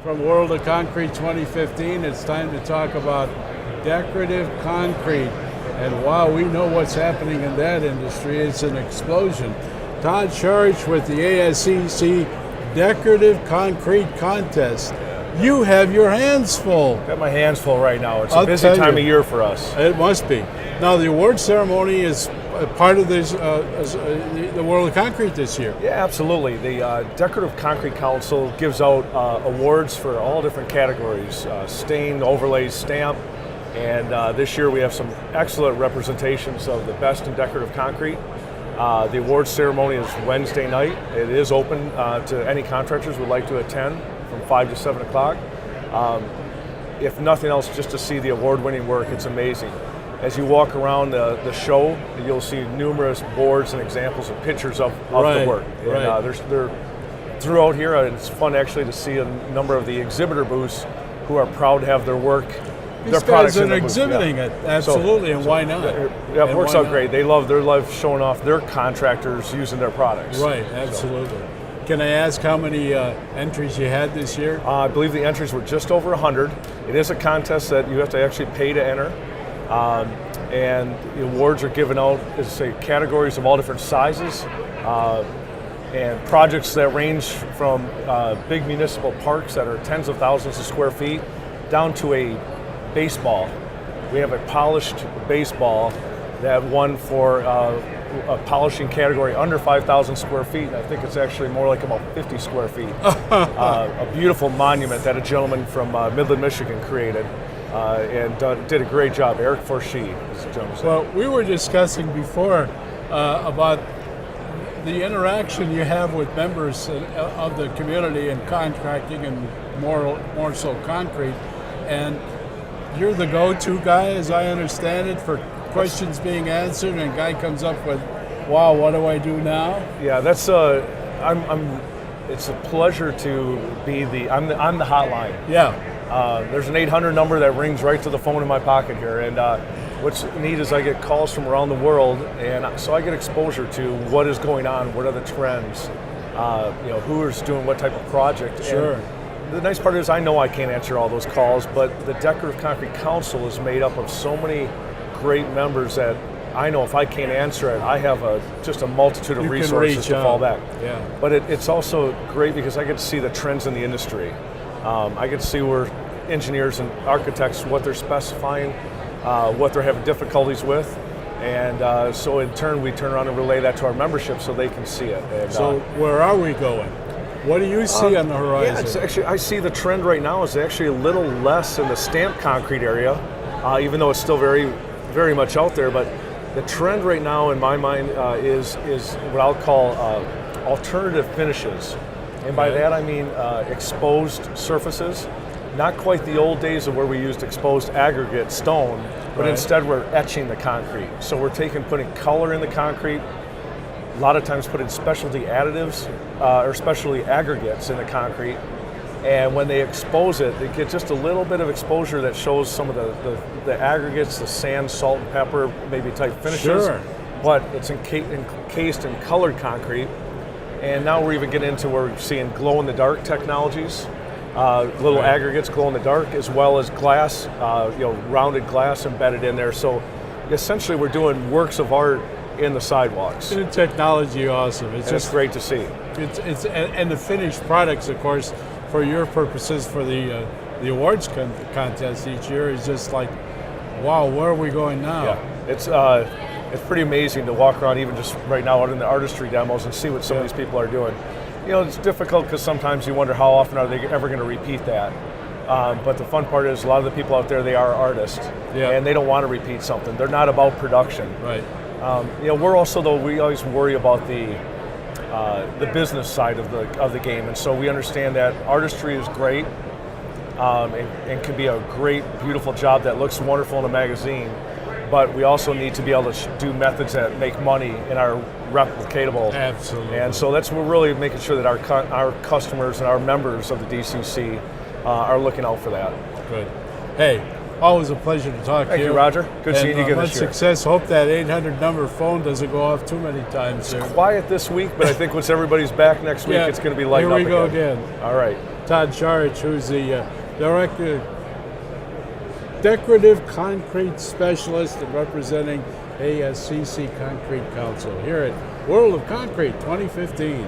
From World of Concrete 2015, it's time to talk about decorative concrete. And wow, we know what's happening in that industry. It's an explosion. Todd Charge with the ASCC Decorative Concrete Contest. You have your hands full. Got my hands full right now. It's a busy time of year for us. It must be. Now the award ceremony is part of this, the World of Concrete this year. Yeah, absolutely. The Decorative Concrete Council gives out awards for all different categories, stain, overlays, stamp, and this year we have some excellent representations of the best in decorative concrete. The awards ceremony is Wednesday night. It is open to any contractors who would like to attend from 5 to 7 o'clock. If nothing else, just to see the award-winning work, it's amazing. As you walk around the show, you'll see numerous boards and examples of pictures of the work. And, they're throughout here, and it's fun actually to see a number of the exhibitor booths who are proud to have their work, their products in the booth. Exhibiting it, absolutely, and why not? Yeah, it works out great. They love showing off their contractors using their products. Right, absolutely. Can I ask how many entries you had this year? I believe the entries were just over 100. It is a contest that you have to actually pay to enter. And the awards are given out as categories of all different sizes and projects that range from big municipal parks that are tens of thousands of square feet down to a baseball. We have a polished baseball that won for a polishing category under 5,000 square feet, and I think it's actually more like about 50 square feet. A beautiful monument that a gentleman from Midland, Michigan created. And did a great job. Eric Forshee is the gentleman. Well, we were discussing before about the interaction you have with members of the community in contracting and more so concrete, and you're the go-to guy, as I understand it, for questions being answered, and a guy comes up with, wow, what do I do now? Yeah, that's it's a pleasure to be I'm the hotline. Yeah. There's an 800 number that rings right to the phone in my pocket here, and what's neat is I get calls from around the world, and so I get exposure to what is going on, what are the trends, who is doing what type of project. Sure. And the nice part is I know I can't answer all those calls, but the Decorative Concrete Council is made up of so many great members that I know if I can't answer it, I have just a multitude of resources to fall back. Yeah. But it's also great because I get to see the trends in the industry. I get to see where engineers and architects, what they're specifying, what they're having difficulties with, and so in turn we turn around and relay that to our membership so they can see it. And, so where are we going? What do you see on the horizon? Yeah, it's actually, I see the trend right now is actually a little less in the stamped concrete area, even though it's still very, very much out there. But the trend right now in my mind is what I'll call alternative finishes. And by that I mean exposed surfaces, not quite the old days of where we used exposed aggregate stone, but instead we're etching the concrete. So we're putting color in the concrete, a lot of times putting specialty additives or specialty aggregates in the concrete, and when they expose it, they get just a little bit of exposure that shows some of the aggregates, the sand, salt, and pepper, maybe type finishes, Sure. But it's encased in colored concrete. And now we're even getting into where we're seeing glow-in-the-dark technologies, little aggregates glow in the dark, as well as glass, rounded glass embedded in there. So essentially we're doing works of art in the sidewalks. The technology, awesome. It's just great to see. And the finished products, of course, for your purposes for the awards contest each year is just like, wow, where are we going now? Yeah, it's pretty amazing to walk around even just right now out in the artistry demos and see what some of these people are doing. It's difficult because sometimes you wonder how often are they ever going to repeat that. But the fun part is a lot of the people out there, they are artists, and they don't want to repeat something. They're not about production. Right. We're also, though, we always worry about the business side of the game, and so we understand that artistry is great and can be a great, beautiful job that looks wonderful in a magazine. But we also need to be able to do methods that make money and are replicatable. Absolutely. And so we're really making sure that our customers and our members of the DCC are looking out for that. Good. Hey, always a pleasure to talk to you. Thank you, Roger. Good seeing you again much this year. success. Hope that 800 number phone doesn't go off too many times. It's quiet this week, but I think once everybody's back next week, it's going to be lighting up again. Here we go again. All right. Todd Sharich, who's the Director, Decorative Concrete Specialist and representing ASCC Concrete Council here at World of Concrete 2015.